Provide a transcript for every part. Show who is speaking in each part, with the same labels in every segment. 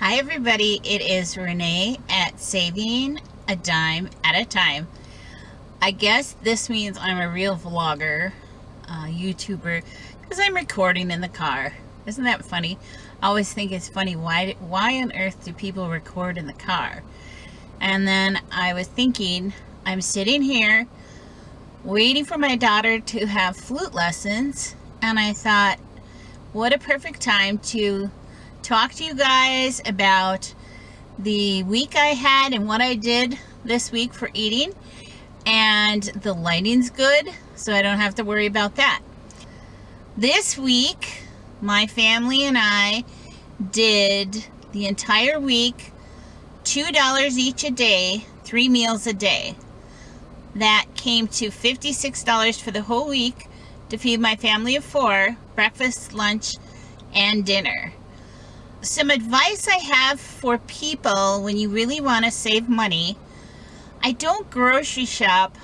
Speaker 1: Hi everybody, it is Renee at Saving a Dime at a Time. I guess this means I'm a real vlogger, YouTuber, because I'm recording in the car. Isn't that funny? I always think it's funny, why on earth do people record in the car? And then I was thinking, I'm sitting here waiting for my daughter to have flute lessons, and I thought, what a perfect time to talk to you guys about the week I had and what I did this week for eating. And the lighting's good, so I don't have to worry about that. This week, my family and I did the entire week, $2 each a day, 3 meals a day. That came to $56 for the whole week to feed my family of 4, breakfast, lunch, and dinner. Some advice I have for people when you really want to save money. I don't grocery shop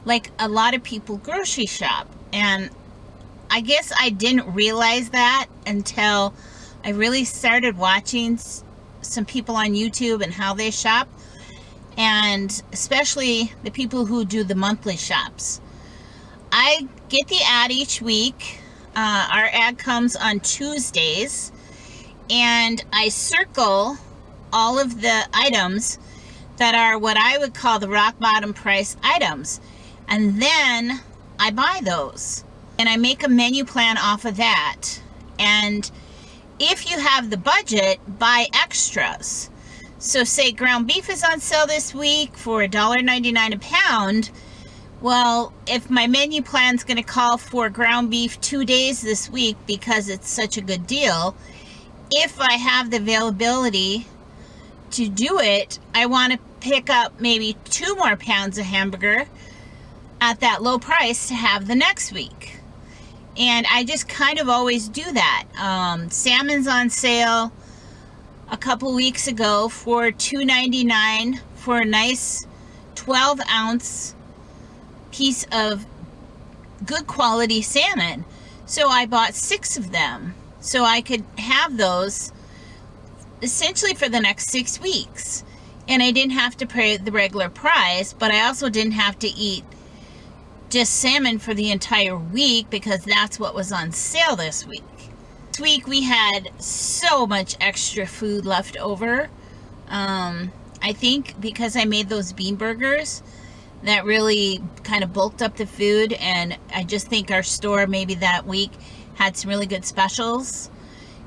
Speaker 1: like a lot of people grocery shop, and I guess I didn't realize that until I really started watching some people on YouTube and how they shop, and especially the people who do the monthly shops. I get the ad each week. Our ad comes on Tuesdays, and I circle all of the items that are what I would call the rock bottom price items, and then I buy those and I make a menu plan off of that. And if you have the budget, buy extras. So say ground beef is on sale this week for $1.99 a pound. Well, if my menu plan's going to call for ground beef 2 days this week because it's such a good deal, if I have the availability to do it, I want to pick up maybe 2 more pounds of hamburger at that low price to have the next week. And I just kind of always do that. Salmon's on sale a couple weeks ago for $2.99 for a nice 12-ounce piece of good quality salmon. So I bought 6 of them, so I could have those essentially for the next 6 weeks. And I didn't have to pay the regular price, but I also didn't have to eat just salmon for the entire week because that's what was on sale this week. This week we had so much extra food left over. I think because I made those bean burgers, that really kind of bulked up the food, and I just think our store maybe that week had some really good specials.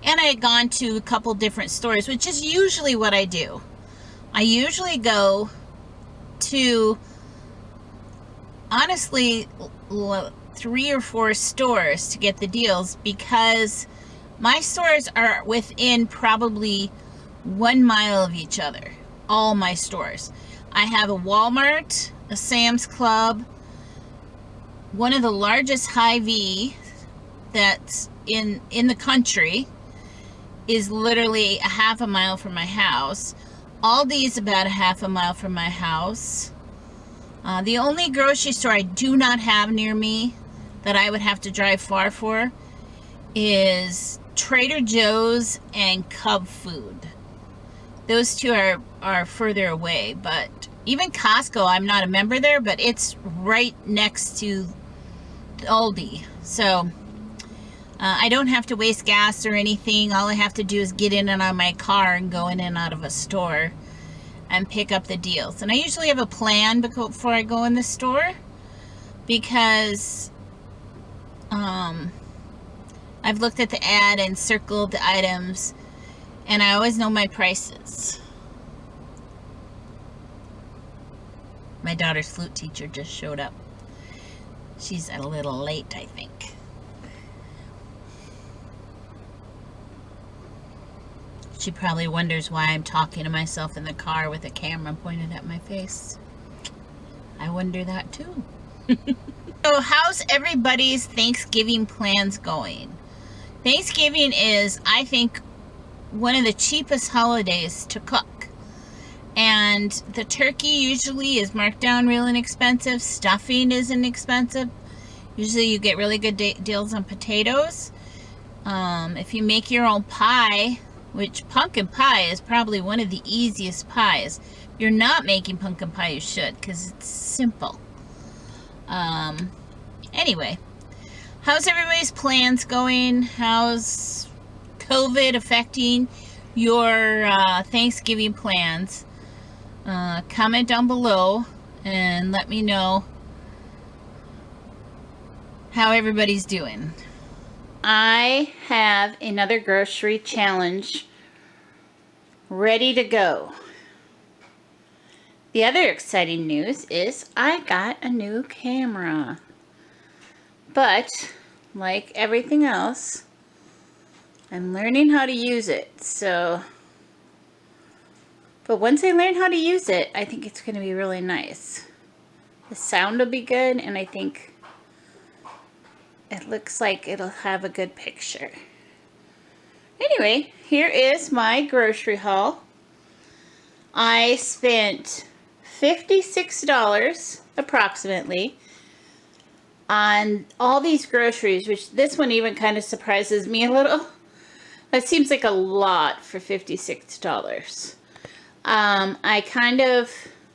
Speaker 1: And I had gone to a couple different stores, which is usually what I do. I usually go to, honestly, 3 or 4 stores to get the deals, because my stores are within probably 1 mile of each other. All my stores. I have a Walmart, a Sam's Club, one of the largest Hy-Vee that's in the country is literally a half a mile from my house. Aldi's about a half a mile from my house. The only grocery store I do not have near me that I would have to drive far for is Trader Joe's and Cub Food. Those two are further away, but even Costco, I'm not a member there, but it's right next to Aldi. So I don't have to waste gas or anything. All I have to do is get in and out of my car and go in and out of a store and pick up the deals. And I usually have a plan before I go in the store, because I've looked at the ad and circled the items, and I always know my prices. My daughter's flute teacher just showed up. She's a little late, I think. She probably wonders why I'm talking to myself in the car with a camera pointed at my face. I wonder that too. So how's everybody's Thanksgiving plans going? Thanksgiving is, I think, one of the cheapest holidays to cook. And the turkey usually is marked down real inexpensive. Stuffing isn't expensive. Usually you get really good deals on potatoes. If you make your own pie, which pumpkin pie is probably one of the easiest pies. If you're not making pumpkin pie, you should, because it's simple. Anyway, how's everybody's plans going? How's COVID affecting your Thanksgiving plans? Comment down below and let me know how everybody's doing. I have another grocery challenge ready to go. The other exciting news is I got a new camera. But, like everything else, I'm learning how to use it. But once I learn how to use it, I think it's going to be really nice. The sound will be good, and I think it looks like it'll have a good picture. Anyway, here is my grocery haul. I spent $56 approximately on all these groceries, which this one even kind of surprises me a little. That seems like a lot for $56. I kind of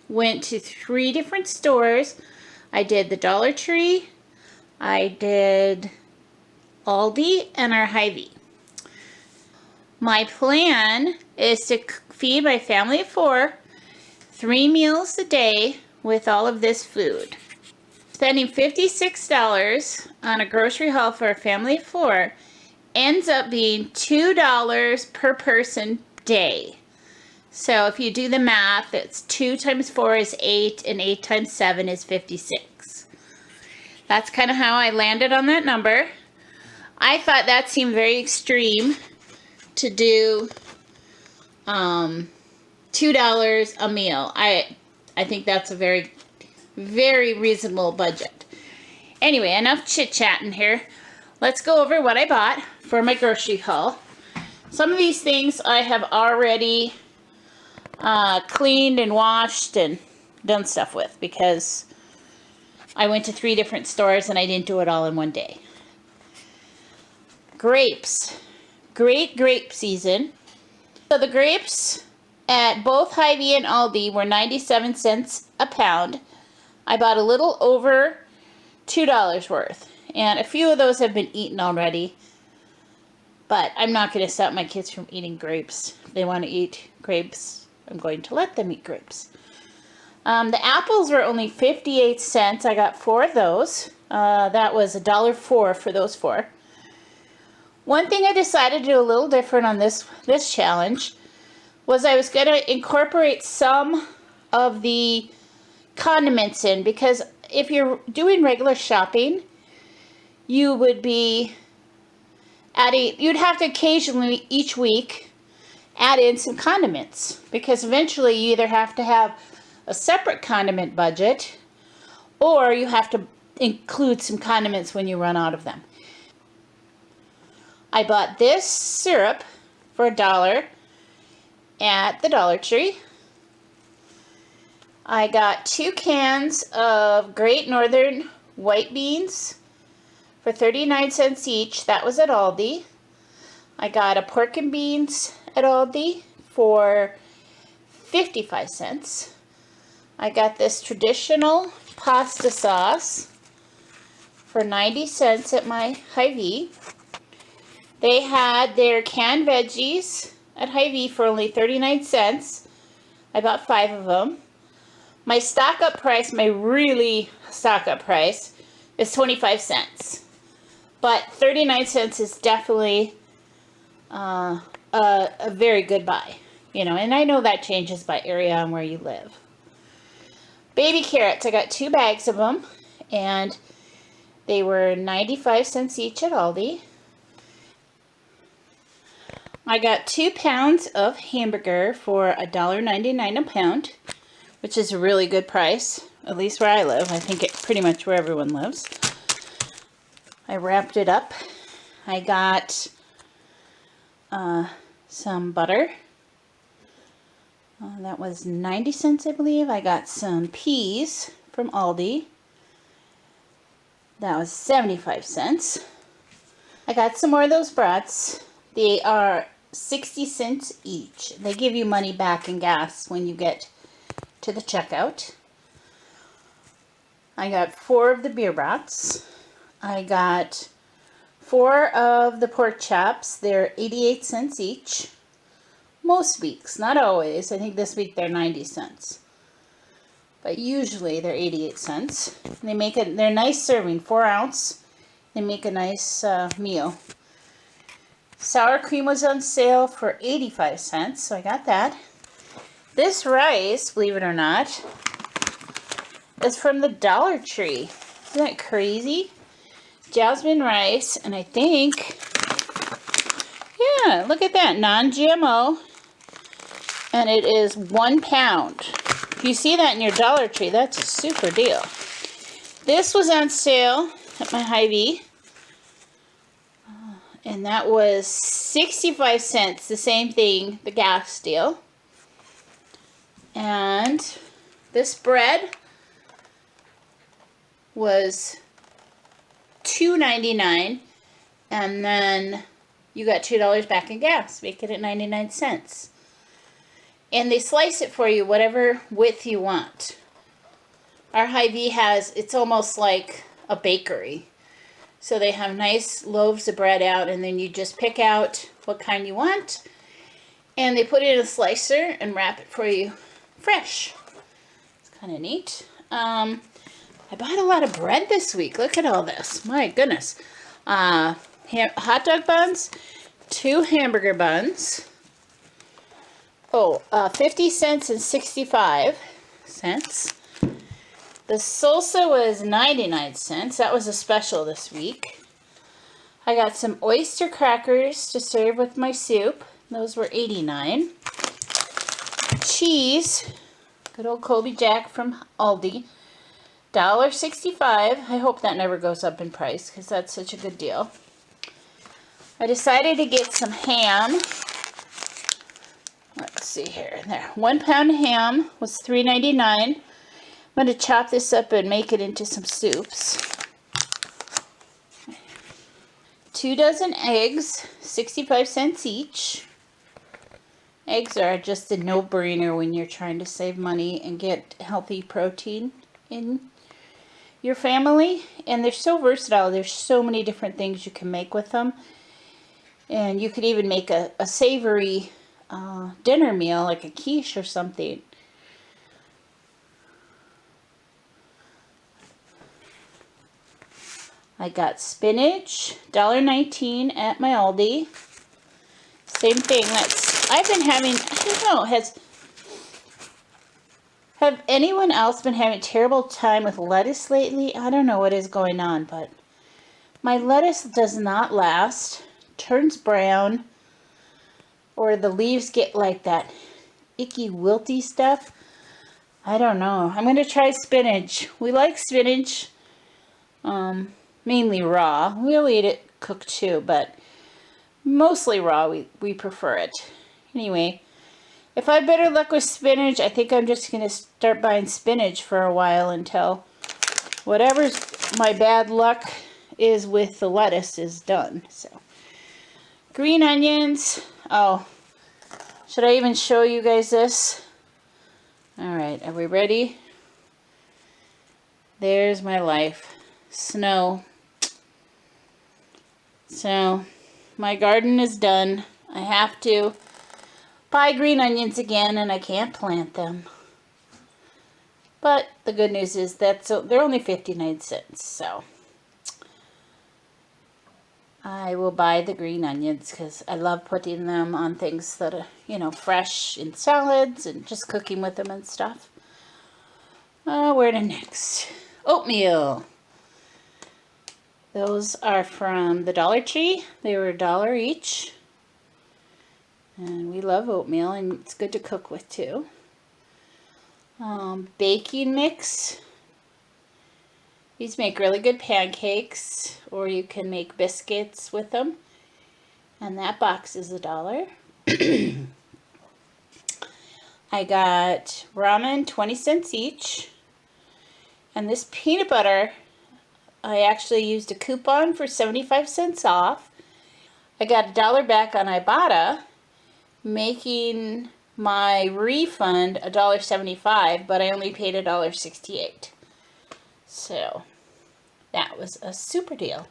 Speaker 1: went to 3 different stores. I did the Dollar Tree, I did Aldi, and our Hy-Vee. My plan is to feed my family of 4 3 meals a day with all of this food. Spending $56 on a grocery haul for a family of 4 ends up being $2 per person day. So if you do the math, it's 2 times 4 is 8, and 8 times 7 is 56. That's kind of how I landed on that number. I thought that seemed very extreme to do $2 a meal. I think that's a very, very reasonable budget. Anyway, enough chit-chatting here. Let's go over what I bought for my grocery haul. Some of these things I have already cleaned and washed and done stuff with because I went to 3 different stores and I didn't do it all in one day. Grapes. Great grape season. So the grapes at both Hy-Vee and Aldi were 97 cents a pound. I bought a little over $2 worth. And a few of those have been eaten already. But I'm not going to stop my kids from eating grapes. If they want to eat grapes, I'm going to let them eat grapes. The apples were only 58 cents. I got 4 of those. That was $1.04 for those 4. One thing I decided to do a little different on this challenge was I was going to incorporate some of the condiments in, because if you're doing regular shopping, you would be you'd have to occasionally each week add in some condiments, because eventually you either have to have a separate condiment budget or you have to include some condiments when you run out of them. I bought this syrup for $1 at the Dollar Tree. I got 2 cans of Great Northern white beans for 39 cents each. That was at Aldi. I got a pork and beans at Aldi for 55 cents. I got this traditional pasta sauce for 90 cents at my Hy-Vee. They had their canned veggies at Hy-Vee for only 39 cents. I bought 5 of them. My stock-up price, my really stock-up price, is 25 cents. But 39 cents is definitely a very good buy. You know, and I know that changes by area and where you live. Baby carrots, I got 2 bags of them, and they were 95 cents each at Aldi. I got 2 pounds of hamburger for $1.99 a pound, which is a really good price, at least where I live. I think it's pretty much where everyone lives. I wrapped it up. I got some butter. That was 90 cents, I believe. I got some peas from Aldi. That was 75 cents. I got some more of those brats. They are 60 cents each. They give you money back in gas when you get to the checkout. I got 4 of the beer brats. I got 4 of the pork chops. They're 88 cents each. Most weeks, not always. I think this week they're 90 cents. But usually they're 88 cents. They're nice serving, 4 ounce. They make a nice meal. Sour cream was on sale for 85 cents, so I got that. This rice, believe it or not, is from the Dollar Tree. Isn't that crazy? Jasmine rice, and I think, yeah, look at that, non-GMO, and it is 1 pound. If you see that in your Dollar Tree, that's a super deal. This was on sale at my Hy-Vee, and that was 65 cents, the same thing, the gas deal. And this bread was $2.99, and then you got $2 back in gas, making it 99 cents. And they slice it for you whatever width you want. Our Hy-Vee it's almost like a bakery. So they have nice loaves of bread out, and then you just pick out what kind you want, and they put it in a slicer and wrap it for you fresh. It's kind of neat. I bought a lot of bread this week. Look at all this. My goodness. Hot dog buns, 2 hamburger buns. 50 cents and 65 cents. The salsa was 99 cents. That was a special this week. I got some oyster crackers to serve with my soup. Those were 89. Cheese, good old Colby Jack from Aldi, $1.65. I hope that never goes up in price because that's such a good deal. I decided to get some ham. Let's see here. There, 1 pound of ham was $3.99. I'm going to chop this up and make it into some soups. 2 dozen eggs, 65 cents each. Eggs are just a no-brainer when you're trying to save money and get healthy protein in your family. And they're so versatile. There's so many different things you can make with them. And you could even make a savory dinner meal, like a quiche or something. I got spinach, $1.19 at my Aldi. Same thing. I've been having, I don't know, have anyone else been having a terrible time with lettuce lately? I don't know what is going on, but my lettuce does not last, turns brown, or the leaves get like that icky wilty stuff. I don't know. I'm going to try spinach. We like spinach, mainly raw. We'll eat it cooked too, but mostly raw. We prefer it. Anyway, if I have better luck with spinach, I think I'm just going to start buying spinach for a while until whatever my bad luck is with the lettuce is done. So, green onions. Oh, should I even show you guys this? All right, are we ready? There's my life. Snow. So, my garden is done. I have to buy green onions again, and I can't plant them. But the good news is that they're only 59 cents, so I will buy the green onions because I love putting them on things that are, you know, fresh in salads and just cooking with them and stuff. Where to next? Oatmeal. Those are from the Dollar Tree. They were $1 each. And we love oatmeal, and it's good to cook with too. Baking mix. These make really good pancakes, or you can make biscuits with them. And that box is $1. I got ramen, 20 cents each. And this peanut butter, I actually used a coupon for 75 cents off. I got $1 back on Ibotta, making my refund $1.75, but I only paid $1.68. So that was a super deal.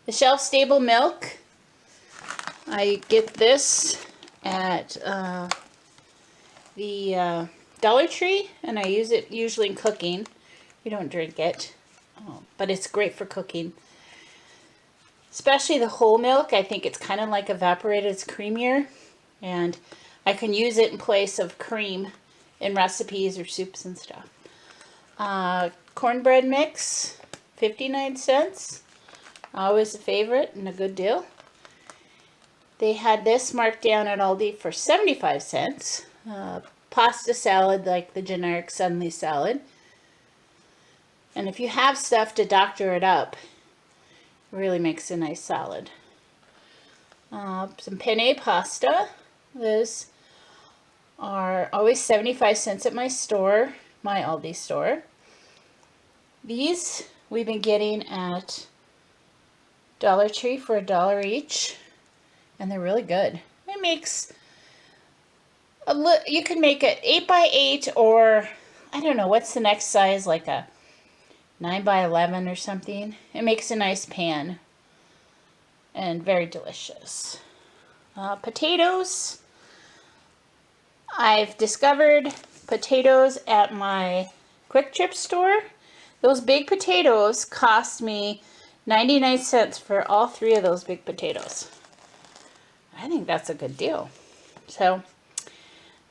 Speaker 1: The shelf-stable milk, I get this at the Dollar Tree, and I use it usually in cooking. We don't drink it, but it's great for cooking. Especially the whole milk. I think it's kind of like evaporated. It's creamier, and I can use it in place of cream in recipes or soups and stuff. Cornbread mix, 59 cents. Always a favorite and a good deal. They had this marked down at Aldi for 75 cents. Pasta salad, like the generic Sunday salad. And if you have stuff to doctor it up, it really makes a nice salad. Some penne pasta. Those are always 75 cents at my store, my Aldi store. These we've been getting at Dollar Tree for $1 each, and they're really good. It makes you can make it 8 by 8, or I don't know what's the next size, like a 9 by 11 or something. It makes a nice pan and very delicious. Potatoes. I've discovered potatoes at my Quick Trip store. Those big potatoes cost me 99 cents for all 3 of those big potatoes. I think that's a good deal. So,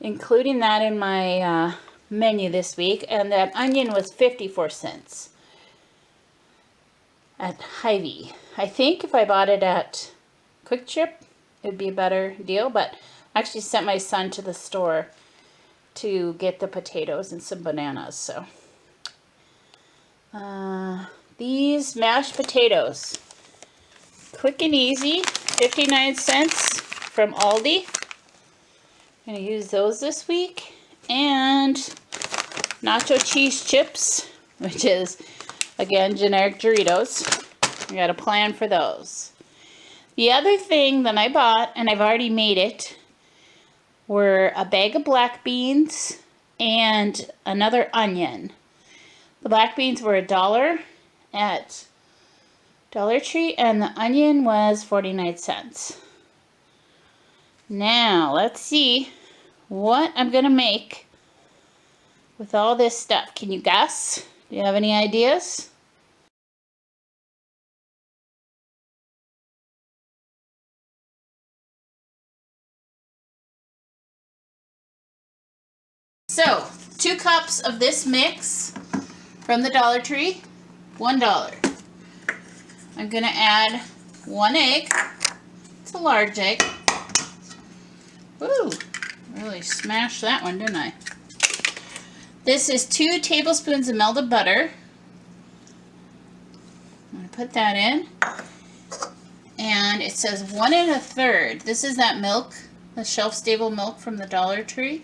Speaker 1: including that in my menu this week, and that onion was 54 cents at Hy-Vee. I think if I bought it at Quick Trip, it would be a better deal, but I actually sent my son to the store to get the potatoes and some bananas. So these mashed potatoes, quick and easy, 59 cents from Aldi. I'm going to use those this week. And nacho cheese chips, which is, again, generic Doritos. I got a plan for those. The other thing that I bought, and I've already made it, were a bag of black beans and another onion. The black beans were $1 at Dollar Tree, and the onion was 49 cents. Now, let's see what I'm going to make with all this stuff. Can you guess? Do you have any ideas? So, 2 cups of this mix from the Dollar Tree, $1. I'm going to add 1 egg. It's a large egg. Ooh, really smashed that one, didn't I? This is 2 tablespoons of melted butter. I'm going to put that in. And it says 1 1/3. This is that milk, the shelf-stable milk from the Dollar Tree.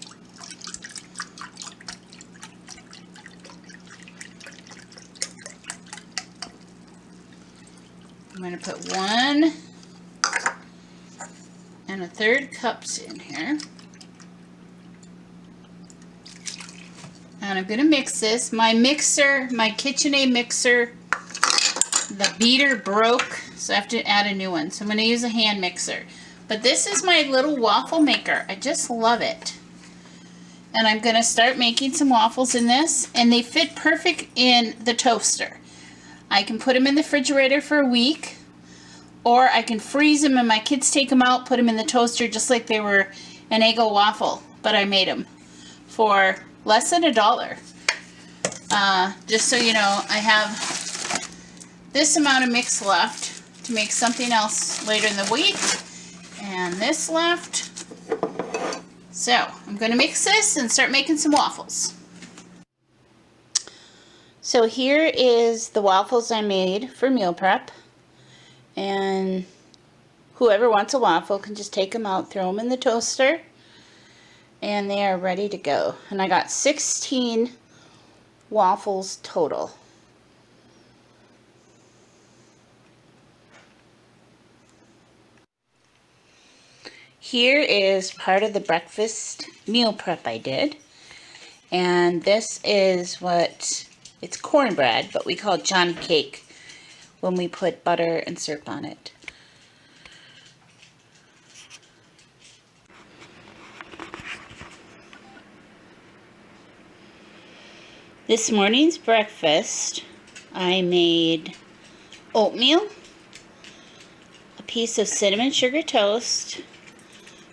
Speaker 1: I'm going to put 1 1/3 cups in here. And I'm going to mix this. My mixer, my KitchenAid mixer, the beater broke, so I have to add a new one. So I'm going to use a hand mixer. But this is my little waffle maker. I just love it. And I'm going to start making some waffles in this, and they fit perfect in the toaster. I can put them in the refrigerator for a week, or I can freeze them and my kids take them out, put them in the toaster just like they were an Eggo waffle, but I made them for less than $1. Just so you know, I have this amount of mix left to make something else later in the week, and this left. So I'm going to mix this and start making some waffles. So here is the waffles I made for meal prep, and whoever wants a waffle can just take them out, throw them in the toaster, and they are ready to go. And I got 16 waffles total. Here is part of the breakfast meal prep I did. And this is it's cornbread, but we call it Johnny cake when we put butter and syrup on it. This morning's breakfast, I made oatmeal, a piece of cinnamon sugar toast,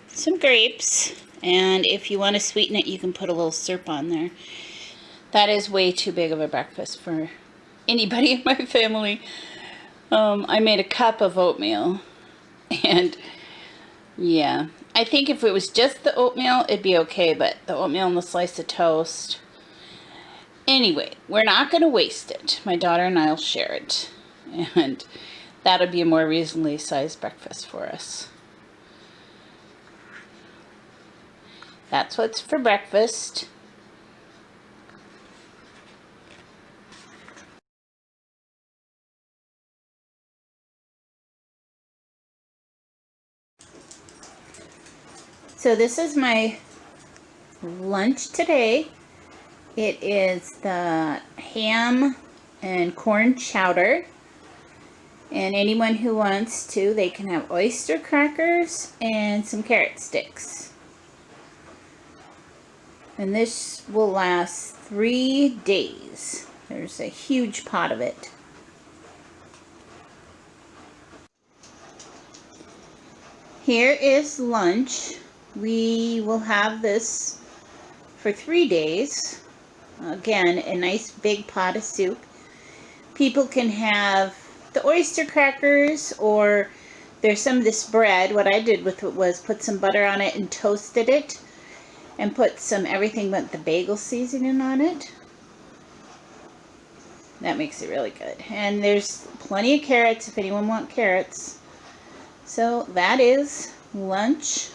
Speaker 1: some grapes, and if you want to sweeten it, you can put a little syrup on there. That is way too big of a breakfast for anybody in my family. I made a cup of oatmeal, and yeah, I think if it was just the oatmeal, it'd be okay, but the oatmeal and the slice of toast. Anyway, we're not going to waste it. My daughter and I will share it, and that'll be a more reasonably sized breakfast for us. That's what's for breakfast. So this is my lunch today. It is the ham and corn chowder. And anyone who wants to, they can have oyster crackers and some carrot sticks. And this will last 3 days. There's a huge pot of it. Here is lunch. We will have this for 3 days. Again, a nice big pot of soup. People can have the oyster crackers, or there's some of this bread. What I did with it was put some butter on it and toasted it, and put some everything but the bagel seasoning on it. That makes it really good. And there's plenty of carrots if anyone wants carrots. So that is lunch.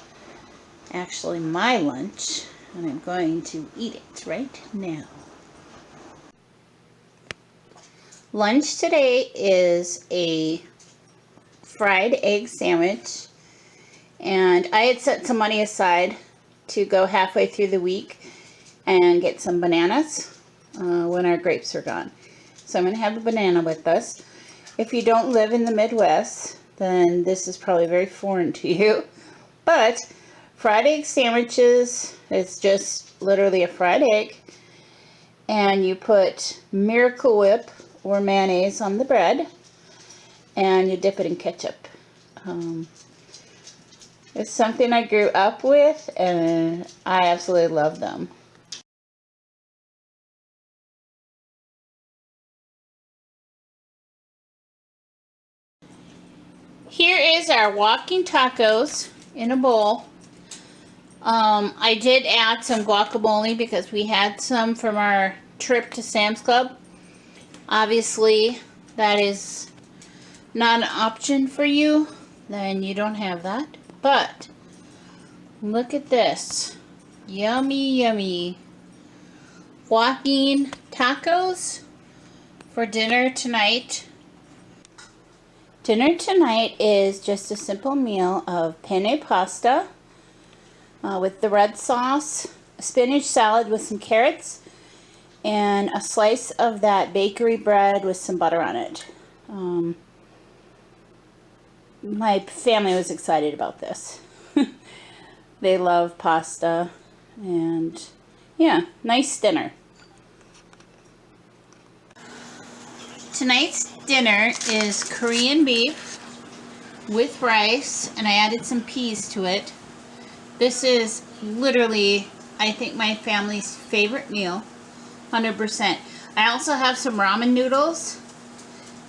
Speaker 1: Actually, my lunch. And I'm going to eat it right now. Lunch today is a fried egg sandwich. And I had set some money aside to go halfway through the week and get some bananas when our grapes are gone. So I'm going to have a banana with us. If you don't live in the Midwest, then this is probably very foreign to you. But fried egg sandwiches is just literally a fried egg, and you put Miracle Whip or mayonnaise on the bread, and you dip it in ketchup. It's something I grew up with, and I absolutely love them. Here is our walking tacos in a bowl. I did add some guacamole because we had some from our trip to Sam's Club. Obviously, that is not an option for you, then you don't have that. But look at this. Yummy, yummy. Walking tacos for dinner tonight. Dinner tonight is just a simple meal of penne pasta with the red sauce, a spinach salad with some carrots, and a slice of that bakery bread with some butter on it. My family was excited about this. They love pasta, and yeah, nice dinner. Tonight's dinner is Korean beef with rice, and I added some peas to it. This is literally, I think, my family's favorite meal, 100%. I also have some ramen noodles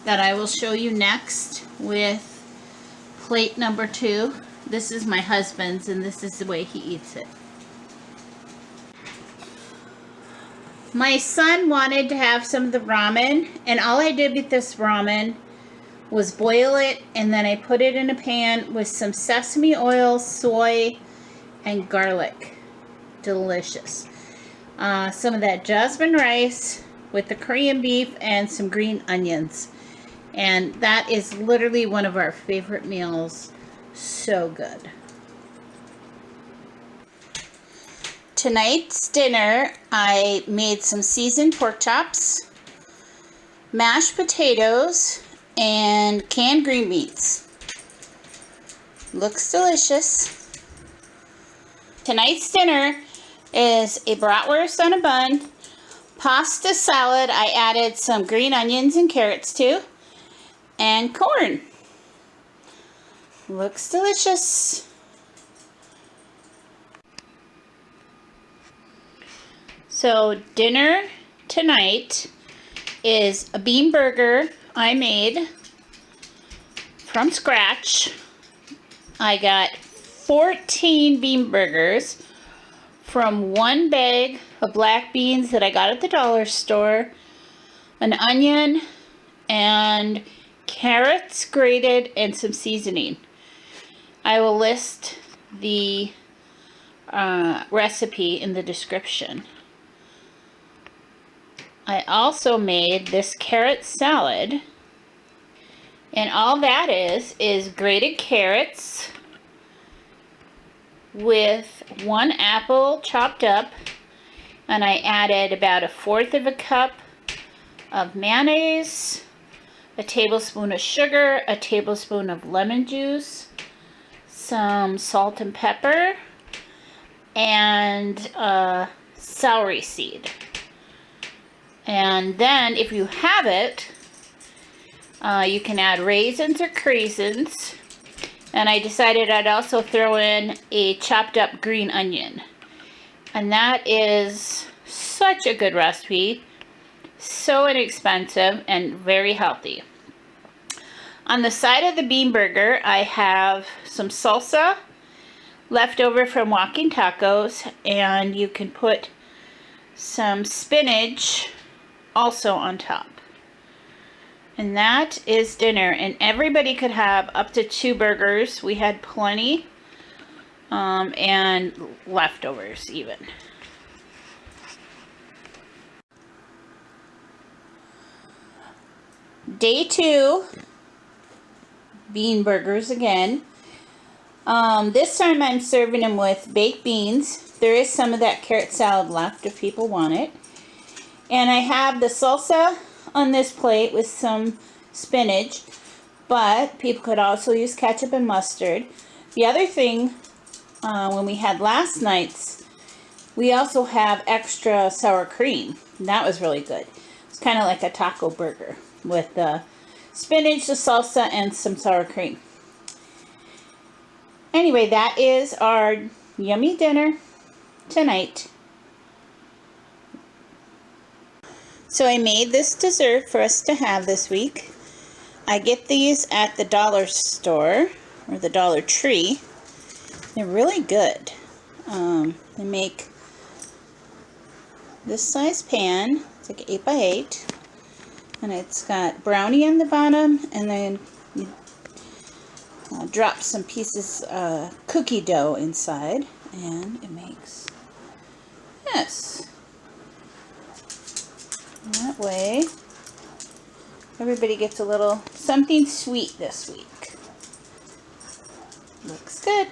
Speaker 1: that I will show you next with plate number 2. This is my husband's, and this is the way he eats it. My son wanted to have some of the ramen, and all I did with this ramen was boil it, and then I put it in a pan with some sesame oil, soy, and garlic. Delicious. Some of that jasmine rice with the Korean beef and some green onions. And that is literally one of our favorite meals. So good. tonight's dinner, I made some seasoned pork chops, mashed potatoes, and canned green beans. Looks delicious. Tonight's dinner is a bratwurst on a bun, pasta salad I added some green onions and carrots to, and corn. Looks delicious. So dinner tonight is a bean burger I made from scratch. I got 14 bean burgers from one bag of black beans that I got at the dollar store, an onion, and carrots grated, and some seasoning. I will list the recipe in the description. I also made this carrot salad, and all that is grated carrots with one apple chopped up, and I added about 1/4 cup of mayonnaise, a tablespoon of sugar, a tablespoon of lemon juice, some salt and pepper, and celery seed. And then if you have it, you can add raisins or craisins. And I decided I'd also throw in a chopped up green onion. And that is such a good recipe, so inexpensive and very healthy. On the side of the bean burger, I have some salsa left over from Walking Tacos, and you can put some spinach also on top. And that is dinner, and everybody could have up to 2 burgers. We had plenty, and leftovers even. Day 2, bean burgers again. This time I'm serving them with baked beans. There is some of that carrot salad left if people want it. And I have the salsa on this plate with some spinach, but people could also use ketchup and mustard. The other thing, when we had last night's, we also have extra sour cream. That was really good. It's kind of like a taco burger with the spinach, the salsa, and some sour cream. Anyway, that is our yummy dinner tonight. So I made this dessert for us to have this week. I get these at the dollar store or the Dollar Tree. They're really good. They make this size pan. It's like 8 by 8. And it's got brownie on the bottom, and then you drop some pieces cookie dough inside, and it makes this. And that way, everybody gets a little something sweet this week. Looks good.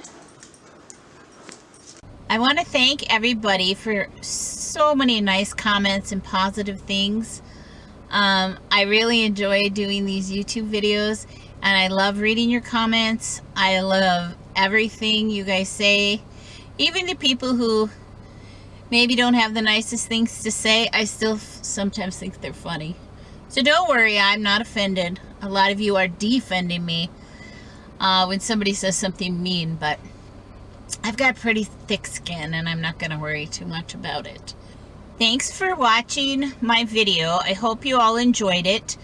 Speaker 1: I want to thank everybody for so many nice comments and positive things. I really enjoy doing these YouTube videos, and I love reading your comments. I love everything you guys say. Even the people who maybe don't have the nicest things to say, I still sometimes think they're funny. So don't worry, I'm not offended. A lot of you are defending me when somebody says something mean, but I've got pretty thick skin, and I'm not going to worry too much about it. Thanks for watching my video. I hope you all enjoyed it.